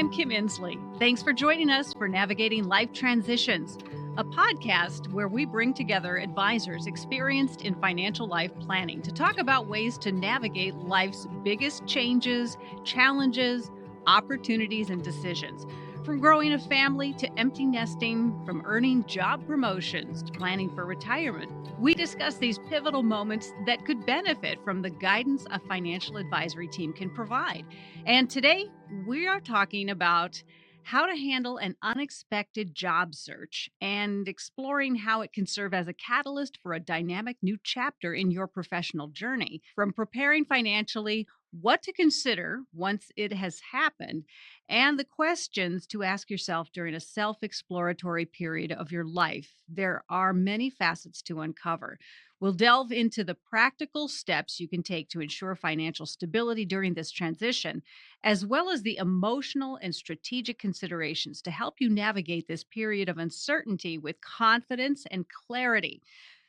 I'm Kim Insley. Thanks for joining us for Navigating Life Transitions, a podcast where we bring together advisors experienced in financial life planning to talk about ways to navigate life's biggest changes, challenges, opportunities, and decisions. From growing a family to empty nesting, from earning job promotions to planning for retirement, we discuss these pivotal moments that could benefit from the guidance a financial advisory team can provide. And today, we are talking about how to handle an unexpected job search and exploring how it can serve as a catalyst for a dynamic new chapter in your professional journey. From preparing financially, what to consider once it has happened, and the questions to ask yourself during a self-exploratory period of your life. There are many facets to uncover. We'll delve into the practical steps you can take to ensure financial stability during this transition, as well as the emotional and strategic considerations to help you navigate this period of uncertainty with confidence and clarity.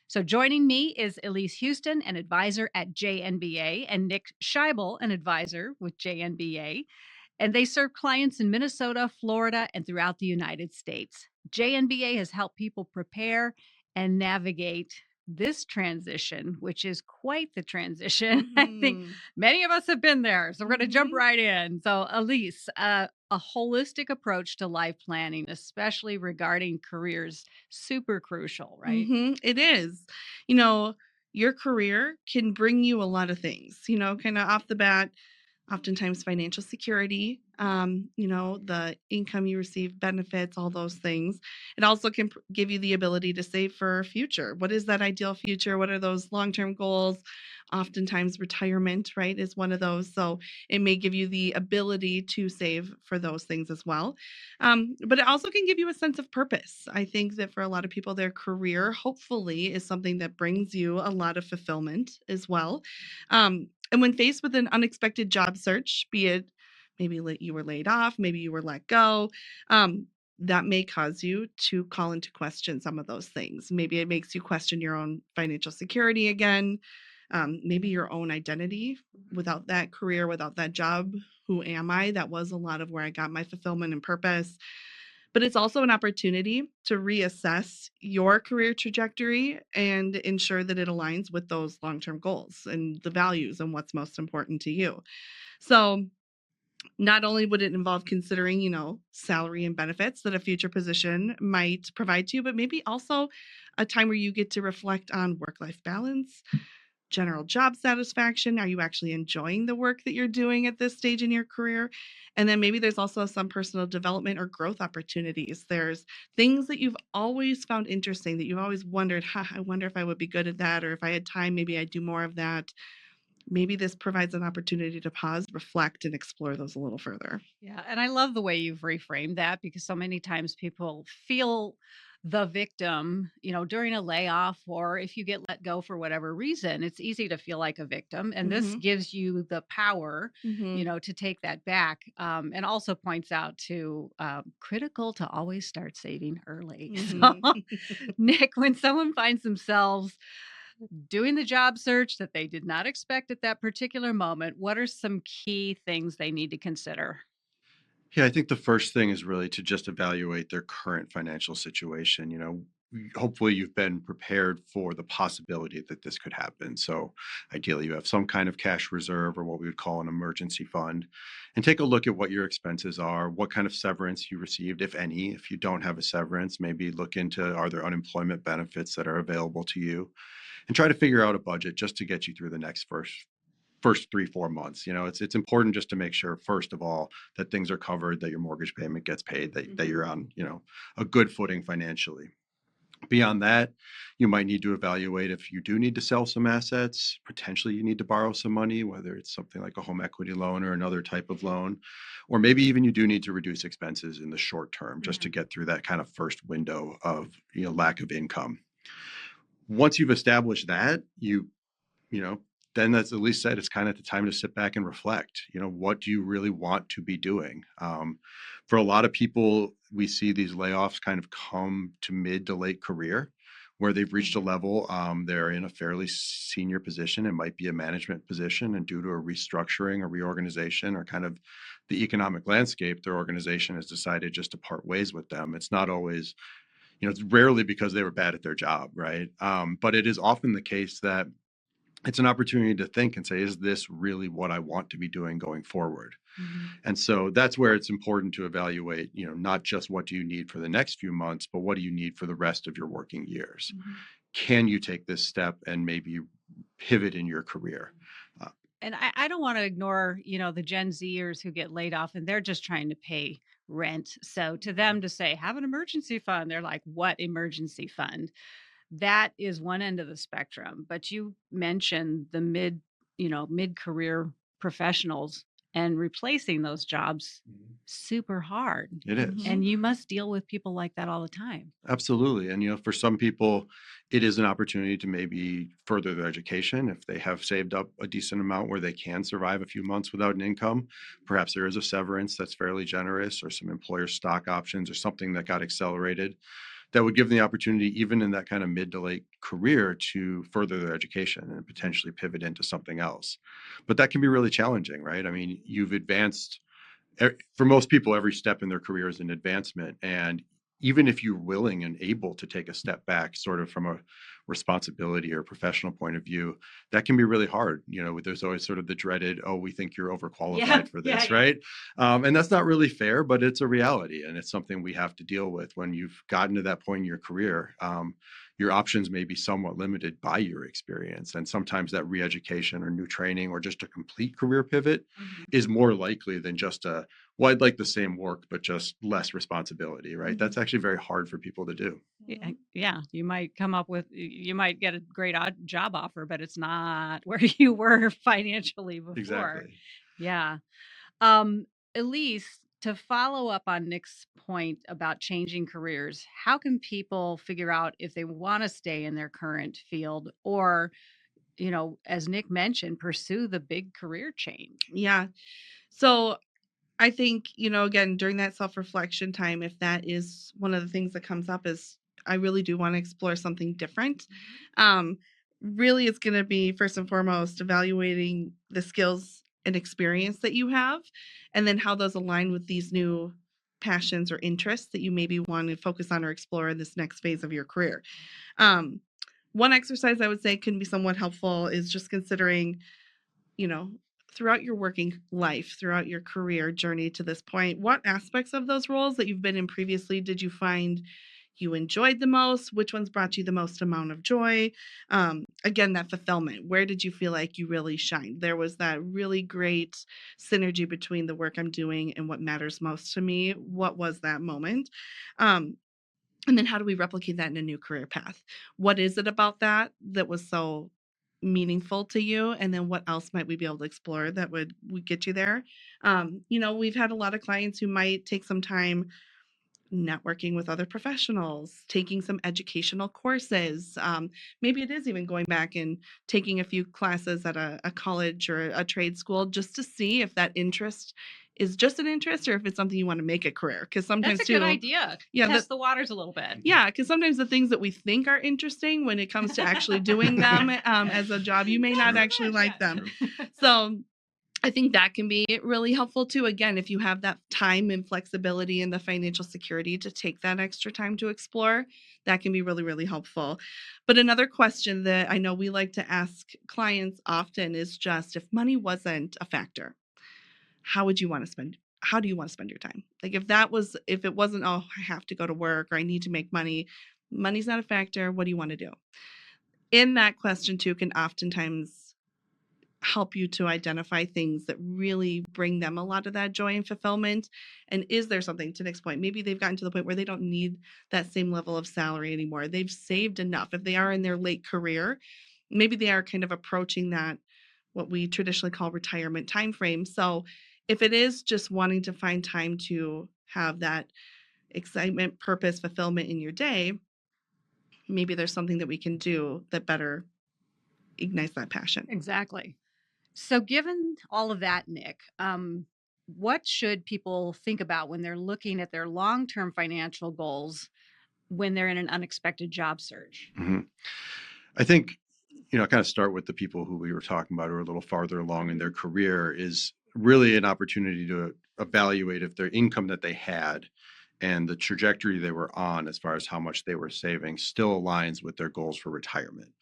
So joining me is Elise Huston, an advisor at JNBA, and Nick Scheibel, an advisor with JNBA. And they serve clients in Minnesota, Florida, and throughout the United States. JNBA has helped people prepare and navigate this transition, which is quite the transition. I think many of us have been there. So we're going to jump right in. So Elise, a holistic approach to life planning, especially regarding careers, super crucial, right? It is. Your career can bring you a lot of things, kind of off the bat, oftentimes financial security, the income you receive, benefits, all those things. It also can give you the ability to save for future. What is that ideal future? What are those long-term goals? Oftentimes retirement, right, is one of those. So it may give you the ability to save for those things as well. But it also can give you a sense of purpose. I think that for a lot of people, their career hopefully is something that brings you a lot of fulfillment as well. And when faced with an unexpected job search, be it maybe you were laid off, maybe you were let go, that may cause you to call into question some of those things. Maybe it makes you question your own financial security again, maybe your own identity. Without that career, without that job, who am I? That was a lot of where I got my fulfillment and purpose. But it's also an opportunity to reassess your career trajectory and ensure that it aligns with those long-term goals and the values and what's most important to you. So not only would it involve considering, salary and benefits that a future position might provide to you, but maybe also a time where you get to reflect on work-life balance, general job satisfaction. Are you actually enjoying the work that you're doing at this stage in your career? And then maybe there's also some personal development or growth opportunities. There's things that you've always found interesting that you've always wondered, I wonder if I would be good at that, or if I had time, maybe I'd do more of that. Maybe this provides an opportunity to pause, reflect, and explore those a little further. Yeah. And I love the way you've reframed that, because so many times people feel the victim, during a layoff, or if you get let go for whatever reason, it's easy to feel like a victim. And this gives you the power, to take that back. And also points out to critical to always start saving early. So, Nick, when someone finds themselves doing the job search that they did not expect at that particular moment, what are some key things they need to consider? Yeah, I think the first thing is really to just evaluate their current financial situation. Hopefully you've been prepared for the possibility that this could happen. So ideally you have some kind of cash reserve, or what we would call an emergency fund, and take a look at what your expenses are, what kind of severance you received, if any. If you don't have a severance, maybe look into, are there unemployment benefits that are available to you, and try to figure out a budget just to get you through the next first 3-4 months. It's important just to make sure, first of all, that things are covered, that your mortgage payment gets paid, that you're on, a good footing financially. Beyond that, you might need to evaluate if you do need to sell some assets. Potentially you need to borrow some money, whether it's something like a home equity loan or another type of loan, or maybe even you do need to reduce expenses in the short term just to get through that kind of first window of, lack of income. Once you've established that, then, as Elise said, it's kind of the time to sit back and reflect. What do you really want to be doing? For a lot of people, we see these layoffs kind of come to mid to late career, where they've reached a level, they're in a fairly senior position. It might be a management position, and due to a restructuring or reorganization, or kind of the economic landscape, their organization has decided just to part ways with them. It's not always, it's rarely because they were bad at their job, right? But it is often the case that it's an opportunity to think and say, is this really what I want to be doing going forward? And so that's where it's important to evaluate, not just what do you need for the next few months, but what do you need for the rest of your working years? Can you take this step and maybe pivot in your career? And I don't want to ignore, the Gen Zers who get laid off and they're just trying to pay rent. So to them to say, have an emergency fund, they're like, what emergency fund? That is one end of the spectrum. But you mentioned the mid-career professionals, and replacing those jobs super hard. It is. And you must deal with people like that all the time. Absolutely. And, for some people, it is an opportunity to maybe further their education. If they have saved up a decent amount where they can survive a few months without an income, perhaps there is a severance that's fairly generous, or some employer stock options, or something that got accelerated that would give them the opportunity, even in that kind of mid to late career, to further their education and potentially pivot into something else. But that can be really challenging, right? I mean, you've advanced. For most people, every step in their career is an advancement. And even if you're willing and able to take a step back, sort of from a responsibility or professional point of view, that can be really hard. There's always sort of the dreaded, oh, we think you're overqualified for this, right? And that's not really fair, but it's a reality. And it's something we have to deal with when you've gotten to that point in your career. Your options may be somewhat limited by your experience. And sometimes that re-education or new training or just a complete career pivot is more likely than just I'd like the same work, but just less responsibility, right? That's actually very hard for people to do. Yeah. You might you might get a great job offer, but it's not where you were financially before. Exactly. Yeah. Elise, to follow up on Nick's point about changing careers, how can people figure out if they want to stay in their current field or, as Nick mentioned, pursue the big career change? Yeah. So I think, again, during that self-reflection time, if that is one of the things that comes up, is I really do want to explore something different. Really, it's going to be first and foremost evaluating the skills and experience that you have, and then how those align with these new passions or interests that you maybe want to focus on or explore in this next phase of your career. One exercise I would say can be somewhat helpful is just considering, throughout your working life, throughout your career journey to this point, what aspects of those roles that you've been in previously did you find you enjoyed the most? Which ones brought you the most amount of joy? Again, that fulfillment. Where did you feel like you really shined? There was that really great synergy between the work I'm doing and what matters most to me. What was that moment? And then how do we replicate that in a new career path? What is it about that was so meaningful to you? And then what else might we be able to explore that would get you there? We've had a lot of clients who might take some time networking with other professionals, taking some educational courses. Maybe it is even going back and taking a few classes at a college or a trade school just to see if that interest is just an interest or if it's something you want to make a career. Because sometimes that's a good idea. Yeah, test the waters a little bit. Yeah, because sometimes the things that we think are interesting, when it comes to actually doing them as a job, you may not actually like them. So I think that can be really helpful too. Again, if you have that time and flexibility and the financial security to take that extra time to explore, that can be really, really helpful. But another question that I know we like to ask clients often is just, if money wasn't a factor, how do you want to spend your time? Like if it wasn't, oh, I have to go to work or I need to make money, money's not a factor. What do you want to do? In that question too can oftentimes help you to identify things that really bring them a lot of that joy and fulfillment. And is there something, to Nick's point, maybe they've gotten to the point where they don't need that same level of salary anymore. They've saved enough. If they are in their late career, maybe they are kind of approaching that, what we traditionally call retirement timeframe. So if it is just wanting to find time to have that excitement, purpose, fulfillment in your day, maybe there's something that we can do that better ignites that passion. Exactly. So given all of that, Nick, what should people think about when they're looking at their long-term financial goals when they're in an unexpected job search? I think, kind of start with the people who we were talking about who are a little farther along in their career, is really an opportunity to evaluate if their income that they had and the trajectory they were on as far as how much they were saving still aligns with their goals for retirement.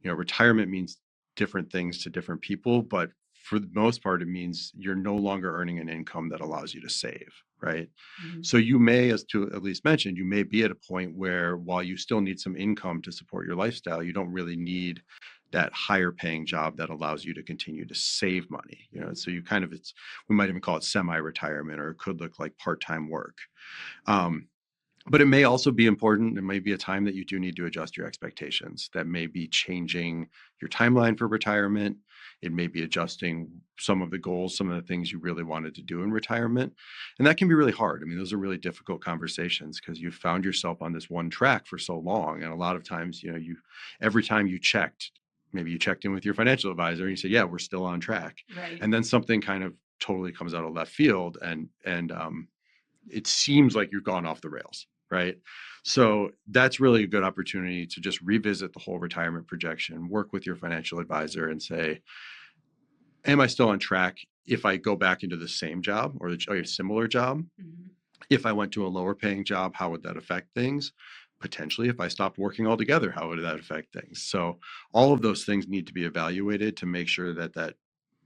Retirement means different things to different people, but for the most part, it means you're no longer earning an income that allows you to save, right? Mhm. So you may, as to at least mentioned, you may be at a point where while you still need some income to support your lifestyle, you don't really need that higher paying job that allows you to continue to save money. So you kind of, we might even call it semi-retirement, or it could look like part-time work. But it may also be important. It may be a time that you do need to adjust your expectations. That may be changing your timeline for retirement. It may be adjusting some of the goals, some of the things you really wanted to do in retirement. And that can be really hard. I mean, those are really difficult conversations because you've found yourself on this one track for so long. And a lot of times, every time you checked, maybe you checked in with your financial advisor and you said, yeah, we're still on track. Right. And then something kind of totally comes out of left field and it seems like you've gone off the rails, right? So that's really a good opportunity to just revisit the whole retirement projection, work with your financial advisor and say, am I still on track if I go back into the same job or a similar job? Mhm. If I went to a lower paying job, how would that affect things? Potentially, if I stopped working altogether, how would that affect things? So all of those things need to be evaluated to make sure that that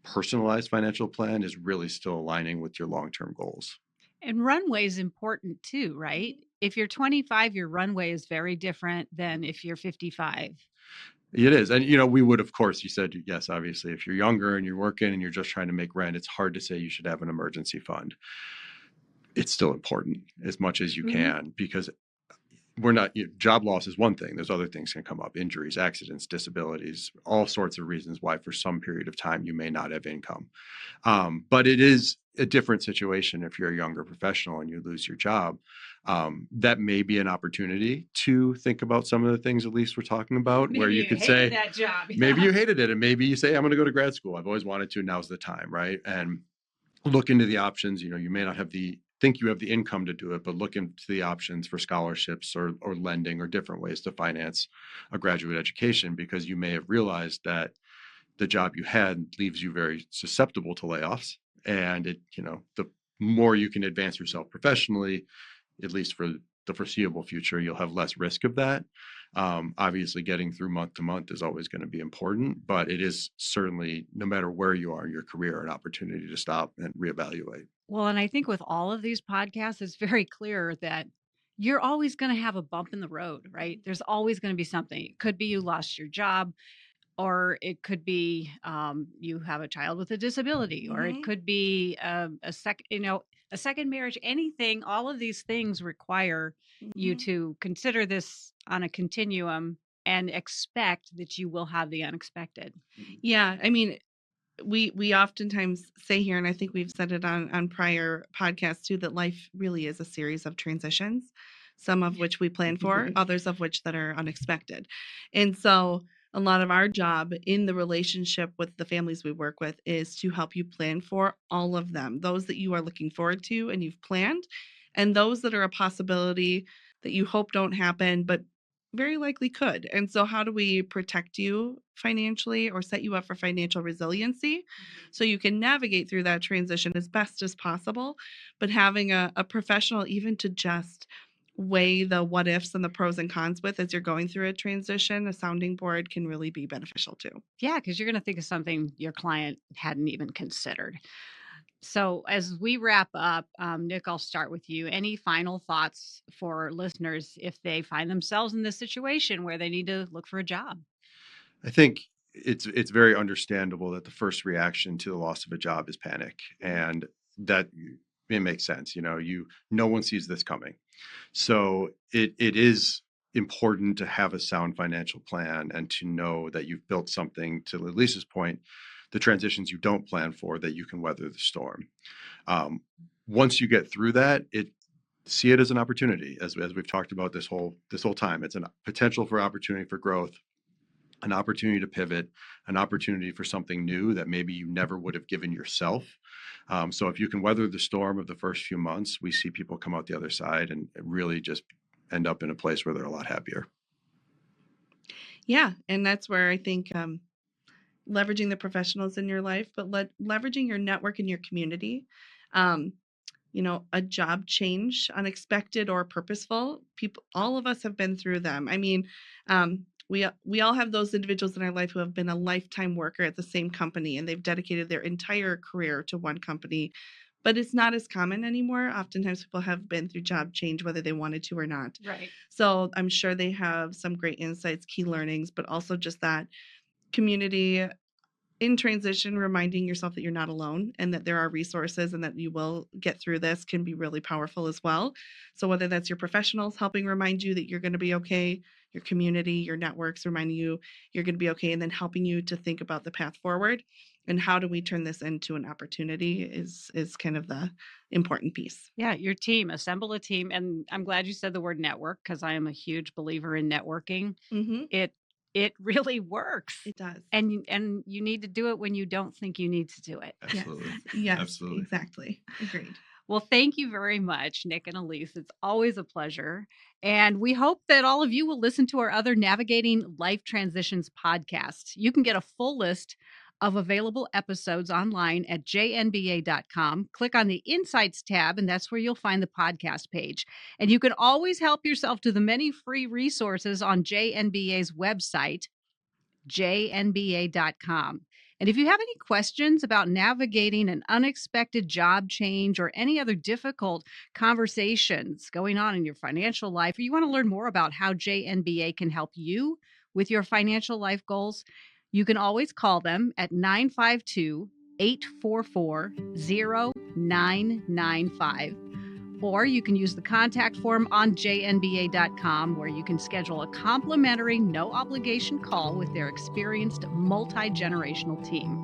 personalized financial plan is really still aligning with your long-term goals. And runway is important too, right? If you're 25, your runway is very different than if you're 55. It is. And, we would, of course, you said, yes, obviously, if you're younger and you're working and you're just trying to make rent, it's hard to say you should have an emergency fund. It's still important as much as you Mhm. can because we're not, job loss is one thing. There's other things can come up, injuries, accidents, disabilities, all sorts of reasons why for some period of time you may not have income. But it is a different situation if you're a younger professional and you lose your job. That may be an opportunity to think about some of the things Elise we're talking about, where you could say, that job. maybe you hated it, and maybe you say, I'm going to go to grad school. I've always wanted to. Now's the time, right? And look into the options. You may not think you have the income to do it, but look into the options for scholarships or lending or different ways to finance a graduate education, because you may have realized that the job you had leaves you very susceptible to layoffs. And the more you can advance yourself professionally, at least for the foreseeable future, you'll have less risk of that. Obviously, getting through month to month is always going to be important, but it is certainly, no matter where you are in your career, an opportunity to stop and reevaluate. Well, and I think with all of these podcasts, it's very clear that you're always going to have a bump in the road, right? There's always going to be something. It could be you lost your job, or it could be you have a child with a disability, or it Mhm. could be a second marriage. Anything, all of these things require you Mhm. to consider this on a continuum and expect that you will have the unexpected. Yeah, I mean, we oftentimes say here, and I think we've said it on prior podcasts too, that life really is a series of transitions, some of which we plan for, others of which that are unexpected. And so a lot of our job in the relationship with the families we work with is to help you plan for all of them, those that you are looking forward to and you've planned, and those that are a possibility that you hope don't happen, but very likely could. And so, how do we protect you financially or set you up for financial resiliency so you can navigate through that transition as best as possible? But having a professional, even to just weigh the what ifs and the pros and cons with as you're going through a transition, a sounding board can really be beneficial too. Yeah, because you're going to think of something your client hadn't even considered. So, as we wrap up, Nick, I'll start with you. Any final thoughts for listeners if they find themselves in this situation where they need to look for a job? I think it's very understandable that the first reaction to the loss of a job is panic, and that it makes sense. No one sees this coming. So it is important to have a sound financial plan and to know that you've built something, to Elise's point, the transitions you don't plan for, that you can weather the storm. Once you get through that, see it as an opportunity, as we've talked about this whole time. It's a potential for opportunity for growth, an opportunity to pivot, an opportunity for something new that maybe you never would have given yourself. So if you can weather the storm of the first few months, we see people come out the other side and really just end up in a place where they're a lot happier. Yeah, and that's where I think leveraging the professionals in your life, but leveraging your network in your community. a job change, unexpected or purposeful. All of us have been through them. I mean, we all have those individuals in our life who have been a lifetime worker at the same company, and they've dedicated their entire career to one company. But it's not as common anymore. Oftentimes people have been through job change, whether they wanted to or not. Right. So I'm sure they have some great insights, key learnings, but also just that community in transition, reminding yourself that you're not alone and that there are resources and that you will get through this can be really powerful as well. So whether that's your professionals helping remind you that you're going to be okay, your community, your networks reminding you you're going to be okay, and then helping you to think about the path forward and how do we turn this into an opportunity is kind of the important piece. Yeah, your team, assemble a team. And I'm glad you said the word network, because I am a huge believer in networking. Mm-hmm. It really works. It does. And you need to do it when you don't think you need to do it. Absolutely. Yes, Absolutely. exactly. Agreed. Well, thank you very much, Nick and Elise. It's always a pleasure. And we hope that all of you will listen to our other Navigating Life Transitions podcasts. You can get a full list of available episodes online at jnba.com. Click on the Insights tab, and that's where you'll find the podcast page. And you can always help yourself to the many free resources on JNBA's website, jnba.com. And if you have any questions about navigating an unexpected job change or any other difficult conversations going on in your financial life, or you want to learn more about how JNBA can help you with your financial life goals, you can always call them at 952-844-0995. Or you can use the contact form on jnba.com, where you can schedule a complimentary, no obligation call with their experienced multi-generational team.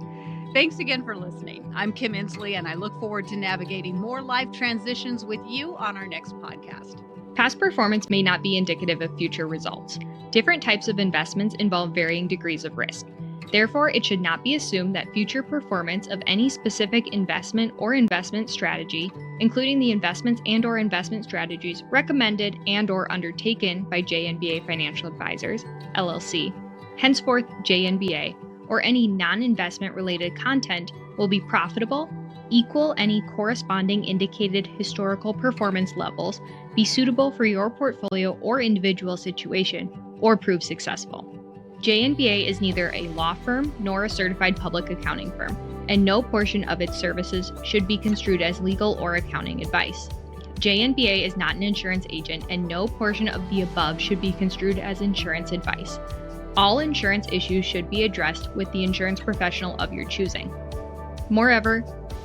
Thanks again for listening. I'm Kim Insley, and I look forward to navigating more life transitions with you on our next podcast. Past performance may not be indicative of future results. Different types of investments involve varying degrees of risk. Therefore, it should not be assumed that future performance of any specific investment or investment strategy, including the investments and/or investment strategies recommended and/or undertaken by JNBA Financial Advisors, LLC, henceforth JNBA, or any non-investment related content will be profitable, equal any corresponding indicated historical performance levels, be suitable for your portfolio or individual situation, or prove successful. JNBA is neither a law firm nor a certified public accounting firm, and no portion of its services should be construed as legal or accounting advice. JNBA is not an insurance agent, and no portion of the above should be construed as insurance advice. All insurance issues should be addressed with the insurance professional of your choosing. Moreover,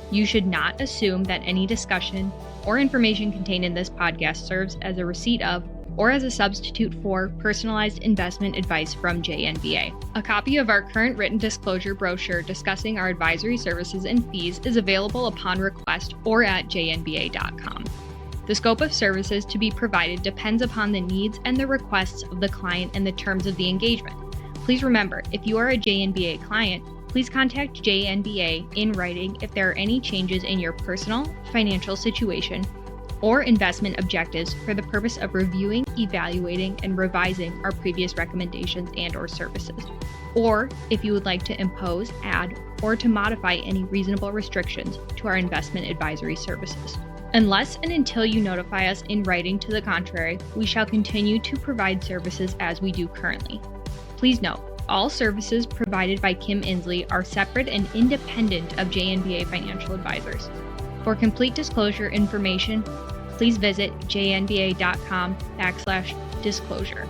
you should not assume that any discussion or information contained in this podcast serves as a receipt of or as a substitute for personalized investment advice from JNBA. A copy of our current written disclosure brochure discussing our advisory services and fees is available upon request or at jnba.com. The scope of services to be provided depends upon the needs and the requests of the client and the terms of the engagement. Please remember, if you are a JNBA client, please contact JNBA in writing if there are any changes in your personal, financial situation, or investment objectives for the purpose of reviewing, evaluating, and revising our previous recommendations and/or services, or if you would like to impose, add, or to modify any reasonable restrictions to our investment advisory services. Unless and until you notify us in writing to the contrary, we shall continue to provide services as we do currently. Please note, all services provided by Kim Insley are separate and independent of JNBA Financial Advisors. For complete disclosure information, please visit jnba.com/disclosure.